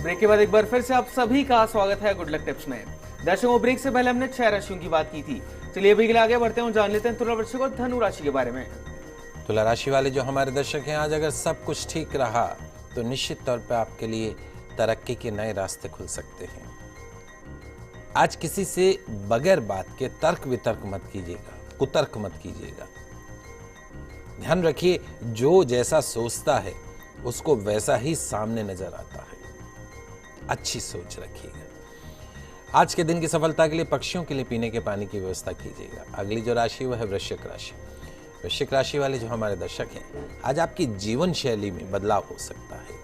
Break के बाद एक बार फिर से आप सभी का स्वागत है गुड लक टिप्स में। दर्शकों, ब्रेक से पहले हमने 6 राशियों की बात की थी। चलिए अभी के लिए आगे बढ़ते हैं और जान लेते हैं तुला वृश्चिक और धनु राशि के बारे में। तुला राशि वाले जो हमारे दर्शक हैं, आज अगर सब कुछ ठीक रहा तो निश्चित तौर पर आपके लिए तरक्की के नए रास्ते खुल सकते हैं। आज किसी से बगैर बात के तर्क वितर्क मत कीजिएगा, कुतर्क मत कीजिएगा। ध्यान रखिए, जो जैसा सोचता है उसको वैसा ही सामने नजर आता है। अच्छी सोच रखिएगा। आज के दिन की सफलता के लिए पक्षियों के लिए पीने के पानी की व्यवस्था कीजिएगा। अगली जो राशि वह है वृश्चिक राशि। वृश्चिक राशि वाले जो हमारे दर्शक हैं, आज आपकी जीवन शैली में बदलाव हो सकता है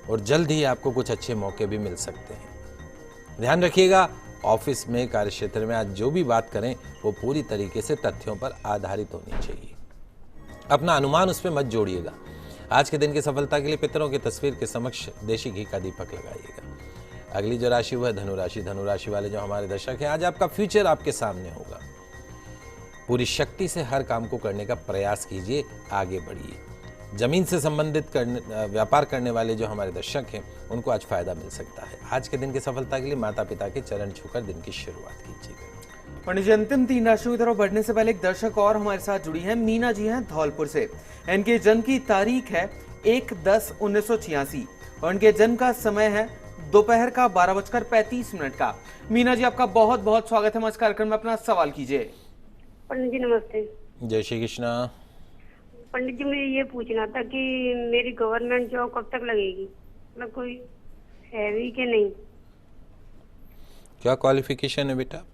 और जल्द ही आपको कुछ अच्छे मौके भी मिल सकते हैं। ध्यान रखिएगा, ऑफिस में, कार्यक्षेत्र में आज जो भी बात करें वो पूरी तरीके से तथ्यों पर आधारित होनी चाहिए। अपना अनुमान उस पर मत जोड़िएगा। आज के दिन की सफलता के लिए पितरों की तस्वीर के समक्ष देशी घी का दीपक लगाइएगा। अगली जो राशि वो है धनु राशि। धनु राशि वाले जो हमारे दर्शक हैं, आज आपका फ्यूचर आपके सामने होगा। पूरी शक्ति से हर काम को करने का प्रयास कीजिए, आगे बढ़िए। जमीन से संबंधित व्यापार करने वाले जो हमारे दर्शक हैं, उनको आज फायदा मिल सकता है। आज के दिन की सफलता के लिए माता पिता के चरण छूकर दिन की शुरुआत कीजिएगा। पंडित जी, अंतिम 3 राशियों की तरफ बढ़ने से पहले एक दर्शक और हमारे साथ जुड़ी हैं। मीना जी हैं धौलपुर से। इनके जन्म की तारीख है 1/10/1986 और इनके जन्म का समय है दोपहर का 12:35 का। मीना जी, आपका बहुत बहुत स्वागत है हमारे कार्यक्रम में। अपना सवाल कीजिए। पंडित जी नमस्ते। जय श्री कृष्णा। पंडित जी, मुझे ये पूछना था कि मेरी गवर्नमेंट जॉब कब तक लगेगी, मतलब कोई है भी कि नहीं। क्या क्वालिफिकेशन है बेटा आपकी?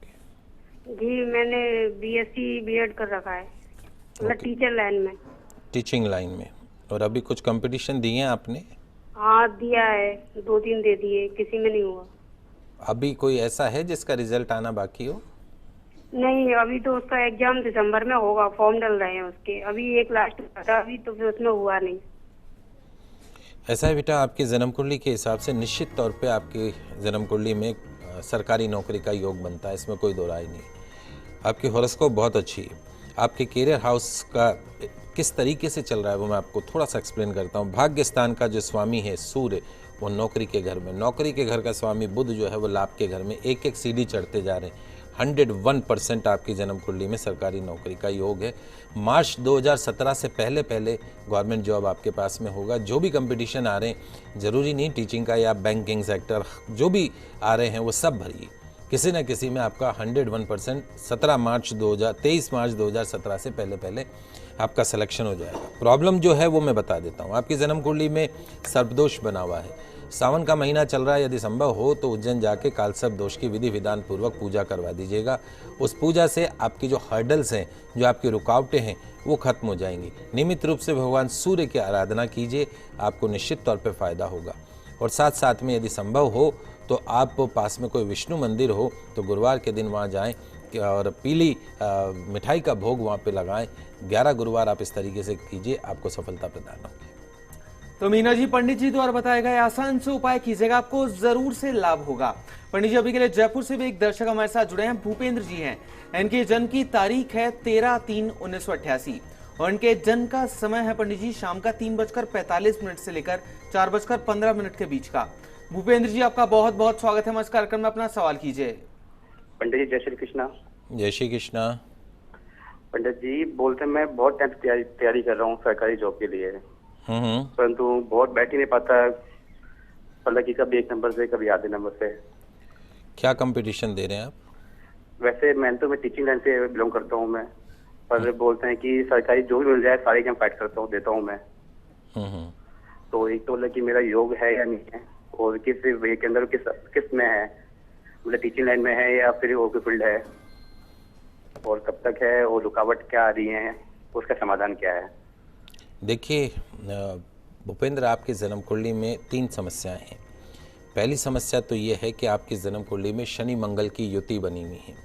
जी, मैंने बीएससी बीएड कर रखा है, मतलब टीचर लाइन में। टीचिंग लाइन में। और अभी कुछ कंपटीशन दिए हैं आपने? हाँ दिया है, 2-3 दे दिए, किसी में नहीं हुआ। अभी कोई ऐसा है जिसका रिजल्ट आना बाकी हो? नहीं, अभी तो उसका एग्जाम दिसंबर में होगा, फॉर्म डल रहे हैं उसके। अभी एक लास्ट था, अभी तो फिर उसमें हुआ नहीं। ऐसा है बेटा, आपकी जन्म कुंडली के हिसाब से निश्चित तौर पे आपकी जन्म कुंडली में सरकारी नौकरी का योग बनता है, इसमें कोई दो राय नहीं। आपकी हॉरोस्कोप बहुत अच्छी है। आपके कैरियर हाउस का किस तरीके से चल रहा है वो मैं आपको थोड़ा सा एक्सप्लेन करता हूँ। भाग्य स्थान का जो स्वामी है सूर्य, वो नौकरी के घर में, नौकरी के घर का स्वामी बुध जो है वो लाभ के घर में, एक एक सीढ़ी चढ़ते जा रहे हैं। 101% आपकी जन्म कुंडली में सरकारी नौकरी का योग है। मार्च 2017 से पहले गवर्नमेंट जॉब आपके पास में होगा। जो भी कंपटीशन आ रहे हैं, ज़रूरी नहीं टीचिंग का या बैंकिंग सेक्टर, जो भी आ रहे हैं वो सब भरिए। किसी न किसी में आपका 101% 23 मार्च 2017 से पहले आपका सिलेक्शन हो जाएगा। प्रॉब्लम जो है वो मैं बता देता हूँ। आपकी जन्म कुंडली में सर्पदोष बना हुआ है। सावन का महीना चल रहा है, यदि संभव हो तो उज्जैन जाके कालसर्प दोष की विधि विधान पूर्वक पूजा करवा दीजिएगा। उस पूजा से आपकी जो हर्डल्स हैं, जो आपकी रुकावटें हैं, वो खत्म हो जाएंगी। नियमित रूप से भगवान सूर्य की आराधना कीजिए, आपको निश्चित तौर पे फायदा होगा। और साथ साथ में यदि संभव हो तो आप पास में कोई विष्णु मंदिर हो तो गुरुवार के दिन वहाँ जाएं और पीली मिठाई का भोग वहाँ पे लगाएं। 11 गुरुवार आप इस तरीके से कीजिए, आपको सफलता प्रदान होगी। तो मीना जी, पंडित जी द्वारा बताया गया आसान से उपाय कीजिएगा, आपको जरूर से लाभ होगा। पंडित जी, अभी के लिए जयपुर से भी एक दर्शक हमारे साथ जुड़े हैं। भूपेंद्र जी हैं। इनके जन्म की तारीख है 13/3/1988 और इनके जन्म का समय है पंडित जी शाम का 3:45 से लेकर 4:15 के बीच का। भूपेंद्र जी, आपका बहुत बहुत स्वागत है हमारे कार्यक्रम में। अपना सवाल कीजिए। पंडित जी जय श्री कृष्णा। जय श्री कृष्णा। पंडित जी बोलते हैं, मैं बहुत टाइम से तैयारी कर रहा हूँ सरकारी जॉब के लिए, परंतु बहुत बैठ ही नहीं पाता, मतलब कि कभी 1 नंबर से कभी आधे नंबर से। क्या कंपटीशन दे रहे हैं आप? वैसे मैं टीचिंग लाइन से बिलोंग करता हूँ मैं, पर बोलते हैं कि सरकारी जो भी मिल जाए सारे एग्जाम फाइट करता हूँ, देता हूँ मैं। तो एक तो बोला कि मेरा योग है या नहीं है, और किस वे के अंदर किस में है, मतलब टीचिंग लाइन में है या फिर और कोई फील्ड है, और कब तक है, और रुकावट क्या आ रही है, उसका समाधान क्या है। देखिए भूपेंद्र, आपकी जन्म कुंडली में 3 समस्याएं हैं। पहली समस्या तो ये है कि आपकी जन्म कुंडली में शनि मंगल की युति बनी हुई है।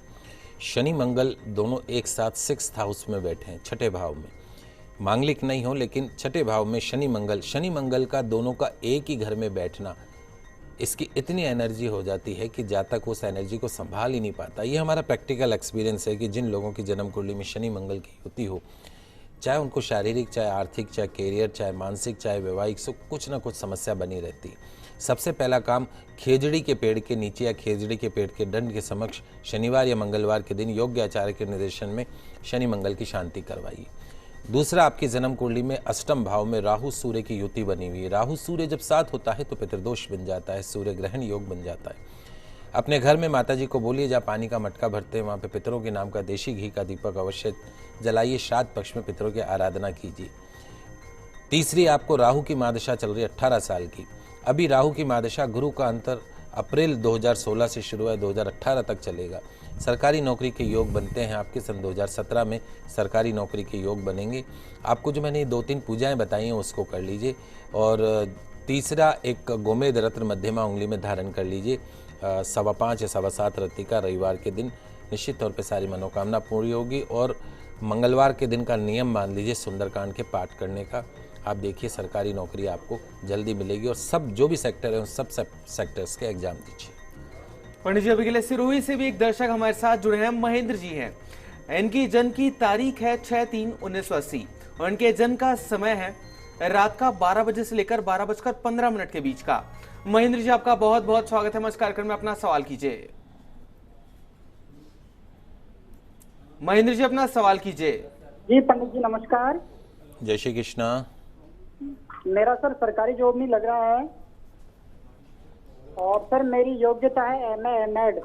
शनि मंगल दोनों एक साथ 6th हाउस में बैठे हैं, 6ठे भाव में। मांगलिक नहीं हो लेकिन 6ठे भाव में शनि मंगल का दोनों का एक ही घर में बैठना, इसकी इतनी एनर्जी हो जाती है कि जातक उस एनर्जी को संभाल ही नहीं पाता। ये हमारा प्रैक्टिकल एक्सपीरियंस है कि जिन लोगों की जन्म कुंडली में शनि मंगल की युति हो, चाहे उनको शारीरिक, चाहे आर्थिक, चाहे कैरियर, चाहे मानसिक, चाहे वैवाहिक, सो कुछ ना कुछ समस्या बनी रहती। सबसे पहला काम, खेजड़ी के पेड़ के नीचे या खेजड़ी के पेड़ के दंड के समक्ष शनिवार या मंगलवार के दिन योग्य आचार्य के निर्देशन में शनि मंगल की शांति करवाइए। दूसरा, आपकी जन्म कुंडली में अष्टम भाव में राहु सूर्य की युति बनी हुई है। राहु सूर्य जब साथ होता है तो पितृदोष बन जाता है, सूर्य ग्रहण योग बन जाता है। अपने घर में माता जी को बोलिए, जहाँ पानी का मटका भरते हैं वहाँ पे पितरों के नाम का देशी घी का दीपक अवश्य जलाइए। श्राद्ध पक्ष में पितरों की आराधना कीजिए। तीसरी, आपको राहु की महादशा चल रही है 18 साल की। अभी राहु की महादशा, गुरु का अंतर अप्रैल 2016 से शुरू है, 2018 तक चलेगा। सरकारी नौकरी के योग बनते हैं आपके। सन 2017 में सरकारी नौकरी के योग बनेंगे। आपको जो मैंने 2-3 पूजाएं बताई हैं उसको कर लीजिए। और तीसरा, एक गोमेद रत्न मध्यमा उंगली में धारण कर लीजिए। 5.25 या 7.25 रत्ती का रविवार के दिन निश्चित तौर पे सारी मनोकामना पूरी होगी। और मंगलवार के दिन का नियम मान लीजिए सुंदरकांड के पाठ करने का। आप देखिए सरकारी नौकरी आपको जल्दी मिलेगी। और सब जो भी सेक्टर है उन सब सेक्टर्स के एग्जाम दीजिए। पंडित जी, अभी के लिए सिरोही से भी एक दर्शक हमारे साथ जुड़े हैं, महेंद्र जी हैं। इनकी जन्म की तारीख है 6/3/1980 और इनके जन्म का समय है रात का 12 बजे से लेकर 12:15 के बीच का। महेंद्र जी, आपका बहुत बहुत स्वागत है। इस कार्यक्रम में अपना सवाल कीजिए। महेंद्र जी, अपना सवाल कीजिए। जी पंडित जी नमस्कार। जय श्री कृष्णा। मेरा सर सरकारी जॉब नहीं लग रहा है और सर मेरी योग्यता है MA MAd।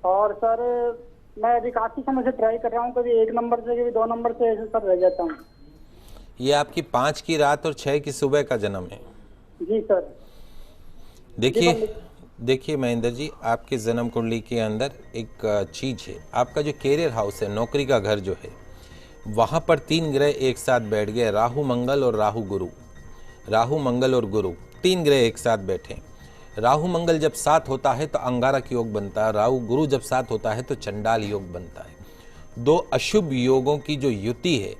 और सर मैं अभी काफी समय से ट्राई कर रहा हूँ, कभी 1 नंबर से कभी 2 नंबर से ऐसे सर रह जाता हूँ। ये आपकी 5 की रात और 6 की सुबह का जन्म है। जी सर। देखिए महेंद्र जी, आपके जन्म कुंडली के अंदर एक चीज है। आपका जो कैरियर हाउस है, नौकरी का घर जो है, वहाँ पर 3 ग्रह एक साथ बैठ गए। राहु मंगल और राहु गुरु। राहु मंगल और गुरु 3 ग्रह एक साथ बैठे। राहु मंगल जब साथ होता है तो अंगारक योग बनता है। राहु गुरु जब साथ होता है तो चंडाल योग बनता है। 2 अशुभ योगों की जो युति है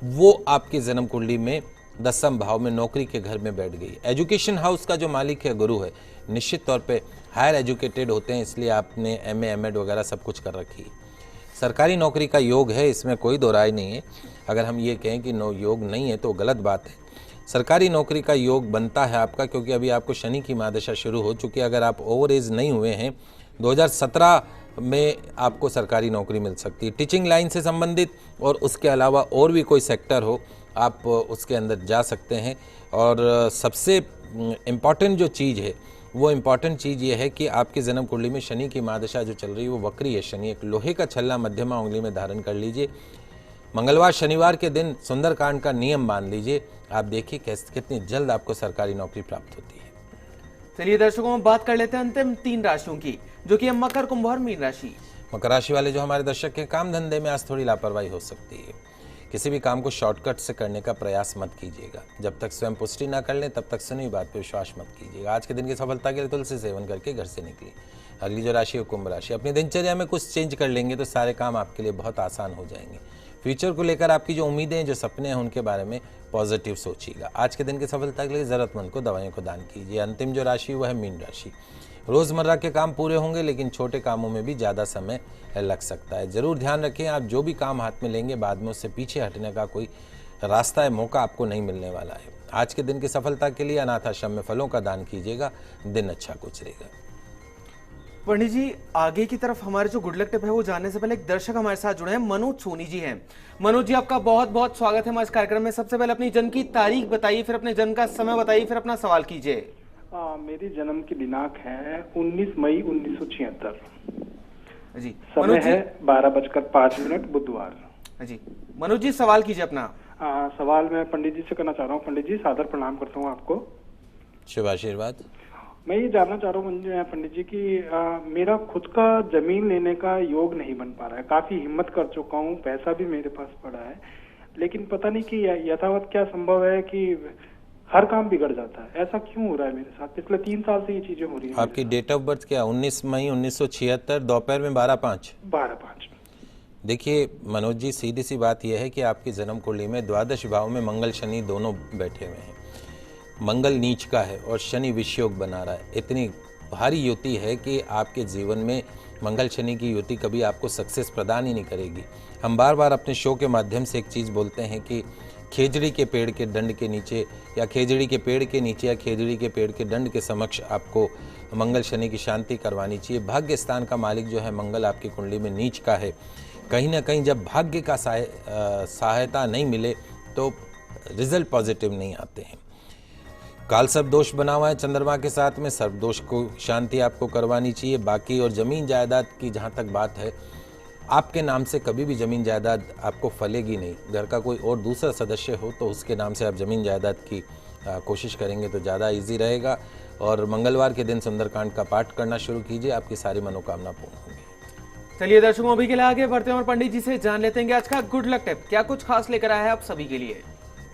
वो आपके जन्म कुंडली में 10वें भाव में नौकरी के घर में बैठ गई। एजुकेशन हाउस का जो मालिक है गुरु है, निश्चित तौर पे हायर एजुकेटेड होते हैं, इसलिए आपने MA MAd वगैरह सब कुछ कर रखी है। सरकारी नौकरी का योग है, इसमें कोई दो राय नहीं है। अगर हम ये कहें कि योग नहीं है तो गलत बात है। सरकारी नौकरी का योग बनता है आपका, क्योंकि अभी आपको शनि की महादशा शुरू हो चुकी है। अगर आप ओवर एज नहीं हुए हैं, 2017 में आपको सरकारी नौकरी मिल सकती है, टीचिंग लाइन से संबंधित। और उसके अलावा और भी कोई सेक्टर हो, आप उसके अंदर जा सकते हैं। और सबसे इम्पॉर्टेंट जो चीज़ है, वो इम्पॉर्टेंट चीज़ ये है कि आपके जन्म कुंडली में शनि की महादशा जो चल रही है वो वक्री है शनि। एक लोहे का छल्ला मध्यमा उंगली में धारण कर लीजिए। मंगलवार शनिवार के दिन सुंदरकांड का नियम मान लीजिए। आप देखिए कितनी जल्द आपको सरकारी नौकरी प्राप्त होती है। चलिए दर्शकों, हम बात कर लेते हैं अंतिम 3 राशियों की, जो कि है मकर, कुंभ और मीन राशि। मकर राशि वाले जो हमारे दर्शक हैं, काम धंधे में आज थोड़ी लापरवाही हो सकती है। किसी भी काम को शॉर्टकट से करने का प्रयास मत कीजिएगा। जब तक स्वयं पुष्टि ना कर लें तब तक सुनी बात पर विश्वास मत कीजिएगा। आज के दिन की सफलता के लिए तुलसी सेवन करके घर से निकली। अगली जो राशि है कुंभ राशि। अपनी दिनचर्या में कुछ चेंज कर लेंगे तो सारे काम आपके लिए बहुत आसान हो जाएंगे। फ्यूचर को लेकर आपकी जो उम्मीदें हैं, जो सपने हैं, उनके बारे में पॉजिटिव सोचिएगा। आज के दिन की सफलता के लिए ज़रूरतमंद को दवाइयों को दान कीजिए। अंतिम जो राशि वह है मीन राशि। रोज़मर्रा के काम पूरे होंगे, लेकिन छोटे कामों में भी ज़्यादा समय लग सकता है। ज़रूर ध्यान रखें, आप जो भी काम हाथ में लेंगे बाद में उससे पीछे हटने का कोई रास्ता है, मौका आपको नहीं मिलने वाला है। आज के दिन की सफलता के लिए अनाथ आश्रम में फलों का दान कीजिएगा, दिन अच्छा गुजरेगा। पंडित जी, आगे की तरफ हमारे जो गुड लक टिप है वो जानने से पहले एक दर्शक हमारे साथ जुड़े हैं, मनोज सोनी जी हैं। मनोज जी, आपका बहुत बहुत स्वागत है हमारे इस कार्यक्रम में। सबसे पहले अपनी जन्म की तारीख बताइए, फिर अपने जन्म का समय बताइए, फिर अपना सवाल कीजिए। मेरी जन्म की दिनांक है 19 मई 1976 जी। समय है 12:05 बुधवार। जी मनोज जी, सवाल कीजिए अपना। सवाल मैं पंडित जी से करना चाह रहा हूँ। पंडित जी, सादर प्रणाम करता हूँ आपको। शुभ आशीर्वाद। मैं ये जानना चाह रहा हूँ पंडित जी कि मेरा खुद का जमीन लेने का योग नहीं बन पा रहा है। काफी हिम्मत कर चुका हूँ, पैसा भी मेरे पास पड़ा है, लेकिन पता नहीं कि यथावत क्या संभव है कि हर काम बिगड़ जाता है। ऐसा क्यों हो रहा है मेरे साथ? पिछले 3 साल से ये चीजें हो रही है। आपकी डेट ऑफ बर्थ क्या? 19 मई 1976, दोपहर में 12:05। देखिए मनोज जी, सीधी सी बात यह है कि आपकी जन्म कुंडली में द्वादश भाव में मंगल शनि दोनों बैठे हुए हैं। मंगल नीच का है और शनि विषयोग बना रहा है। इतनी भारी युति है कि आपके जीवन में मंगल शनि की युति कभी आपको सक्सेस प्रदान ही नहीं करेगी। हम बार बार अपने शो के माध्यम से एक चीज़ बोलते हैं कि खेजड़ी के पेड़ के दंड के नीचे या खेजड़ी के पेड़ के नीचे या खेजड़ी के पेड़ के दंड के समक्ष आपको मंगल शनि की शांति करवानी चाहिए। भाग्य स्थान का मालिक जो है मंगल आपकी कुंडली में नीच का है। कहीं ना कहीं जब भाग्य का सहायता नहीं मिले तो रिजल्ट पॉजिटिव नहीं आते हैं। काल सर्प दोष बना हुआ है चंद्रमा के साथ में, सर्प दोष को शांति आपको करवानी चाहिए। बाकी और ज़मीन जायदाद की जहाँ तक बात है, आपके नाम से कभी भी ज़मीन जायदाद आपको फलेगी नहीं। घर का कोई और दूसरा सदस्य हो तो उसके नाम से आप ज़मीन जायदाद की कोशिश करेंगे तो ज़्यादा इजी रहेगा। और मंगलवार के दिन सुंदरकांड का पाठ करना शुरू कीजिए, आपकी सारी मनोकामना पूर्ण होगी। चलिए दर्शकों, अभी के लिए आगे बढ़ते हैं और पंडित जी से जान लेते हैं कि आज का गुड लक टिप क्या कुछ खास लेकर आया है आप सभी के लिए।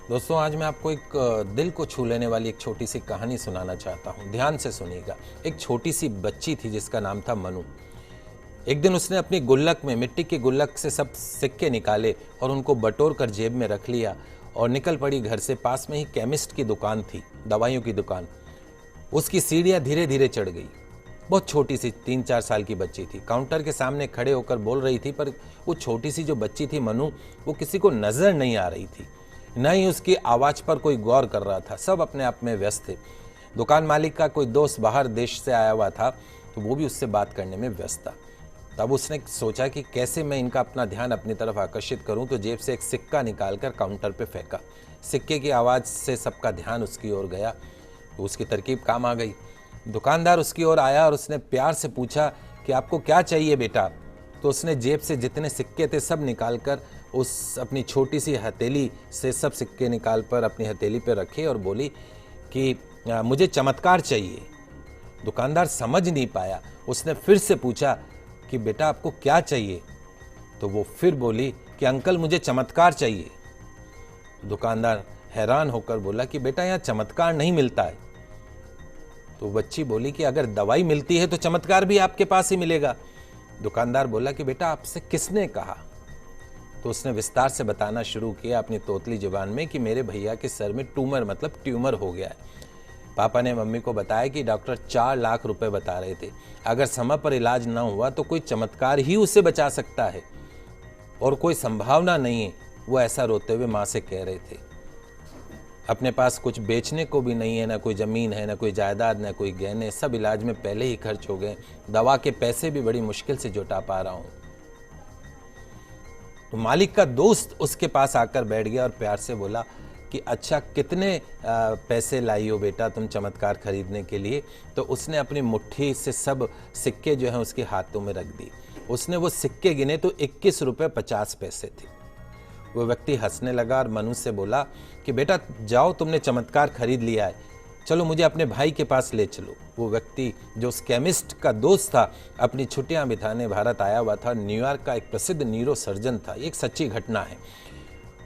दोस्तों, आज मैं आपको एक दिल को छू लेने वाली एक छोटी सी कहानी सुनाना चाहता हूँ। ध्यान से सुनिएगा। एक छोटी सी बच्ची थी जिसका नाम था मनु। एक दिन उसने अपनी गुल्लक में, मिट्टी के गुल्लक से सब सिक्के निकाले और उनको बटोर कर जेब में रख लिया और निकल पड़ी घर से। पास में ही केमिस्ट की दुकान थी, दवाइयों की दुकान। उसकी सीढ़ियाँ धीरे धीरे चढ़ गई। बहुत छोटी सी 3-4 साल की बच्ची थी। काउंटर के सामने खड़े होकर बोल रही थी, पर वो छोटी सी जो बच्ची थी मनु, वो किसी को नजर नहीं आ रही थी, न ही उसकी आवाज़ पर कोई गौर कर रहा था। सब अपने आप में व्यस्त थे। दुकान मालिक का कोई दोस्त बाहर देश से आया हुआ था तो वो भी उससे बात करने में व्यस्त था। तब उसने सोचा कि कैसे मैं इनका अपना ध्यान अपनी तरफ आकर्षित करूं, तो जेब से एक सिक्का निकालकर काउंटर पे फेंका। सिक्के की आवाज़ से सबका ध्यान उसकी ओर गया तो उसकी तरकीब काम आ गई। दुकानदार उसकी ओर आया और उसने प्यार से पूछा कि आपको क्या चाहिए बेटा। तो उसने जेब से जितने सिक्के थे सब निकालकर उस अपनी छोटी सी हथेली से सब सिक्के निकाल कर अपनी हथेली पे रखे और बोली कि मुझे चमत्कार चाहिए। दुकानदार समझ नहीं पाया। उसने फिर से पूछा कि बेटा आपको क्या चाहिए। तो वो फिर बोली कि अंकल मुझे चमत्कार चाहिए। दुकानदार हैरान होकर बोला कि बेटा यहाँ चमत्कार नहीं मिलता है। तो बच्ची बोली कि अगर दवाई मिलती है तो चमत्कार भी आपके पास ही मिलेगा। दुकानदार बोला कि बेटा आपसे किसने कहा। तो उसने विस्तार से बताना शुरू किया अपनी तोतली जुबान में कि मेरे भैया के सर में ट्यूमर हो गया है। पापा ने मम्मी को बताया कि डॉक्टर 4 लाख रुपए बता रहे थे। अगर समय पर इलाज ना हुआ तो कोई चमत्कार ही उसे बचा सकता है और कोई संभावना नहीं है। वो ऐसा रोते हुए माँ से कह रहे थे। अपने पास कुछ बेचने को भी नहीं है, ना कोई ज़मीन है, ना कोई जायदाद, ना कोई गहने। सब इलाज में पहले ही खर्च हो गए। दवा के पैसे भी बड़ी मुश्किल से जुटा पा रहा हूँ। तो मालिक का दोस्त उसके पास आकर बैठ गया और प्यार से बोला कि अच्छा कितने पैसे लाई हो बेटा तुम चमत्कार खरीदने के लिए। तो उसने अपनी मुट्ठी से सब सिक्के जो हैं उसके हाथों में रख दी। उसने वो सिक्के गिने तो 21 रुपये 50 पैसे थे। वो व्यक्ति हंसने लगा और मनु से बोला कि बेटा जाओ, तुमने चमत्कार खरीद लिया है, चलो मुझे अपने भाई के पास ले चलो। वो व्यक्ति जो उस केमिस्ट का दोस्त था, अपनी छुट्टियां बिताने भारत आया हुआ था। न्यूयॉर्क का एक प्रसिद्ध न्यूरो सर्जन था। एक सच्ची घटना है।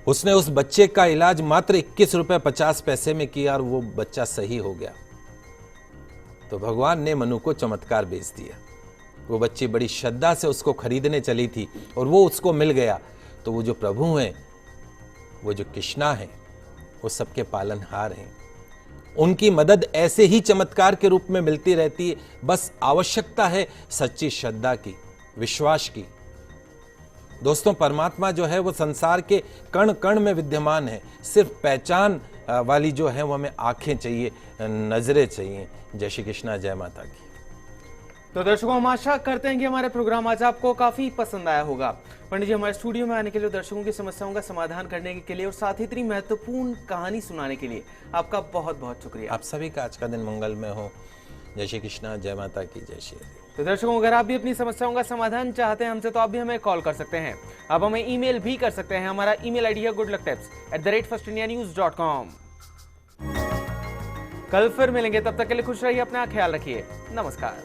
उसने उस बच्चे का इलाज मात्र 21 रुपये 50 पैसे में किया और वो बच्चा सही हो गया। तो भगवान ने मनु को चमत्कार भेज दिया। वो बच्ची बड़ी श्रद्धा से उसको खरीदने चली थी और वो उसको मिल गया। तो वो जो प्रभु हैं, वो जो कृष्णा हैं, वो सबके पालनहार हैं। उनकी मदद ऐसे ही चमत्कार के रूप में मिलती रहती है। बस आवश्यकता है सच्ची श्रद्धा की, विश्वास की। दोस्तों, परमात्मा जो है वो संसार के कण कण में विद्यमान है। सिर्फ पहचान वाली जो है वो हमें आंखें चाहिए, नजरें चाहिए। जय श्री कृष्णा, जय माता की। तो दर्शकों, हम आशा करते हैं कि हमारे प्रोग्राम आज आपको काफी पसंद आया होगा। पंडित जी हमारे स्टूडियो में आने के लिए, दर्शकों की समस्याओं का समाधान करने के लिए और साथ ही इतनी महत्वपूर्ण कहानी सुनाने के लिए आपका बहुत बहुत शुक्रिया। आप सभी का आज का दिन मंगलमय हो। जय श्री कृष्णा, जय माता की, जय श्री हरि। तो दर्शकों, अगर आप भी अपनी समस्याओं का समाधान चाहते हैं हमसे, तो आप भी हमें कॉल कर सकते हैं। आप हमें ईमेल भी कर सकते हैं। हमारा ईमेल आईडी है goodlucktips@firstindianews.com। कल फिर मिलेंगे, तब तक के लिए खुश रहिए, अपना ख्याल रखिए। नमस्कार।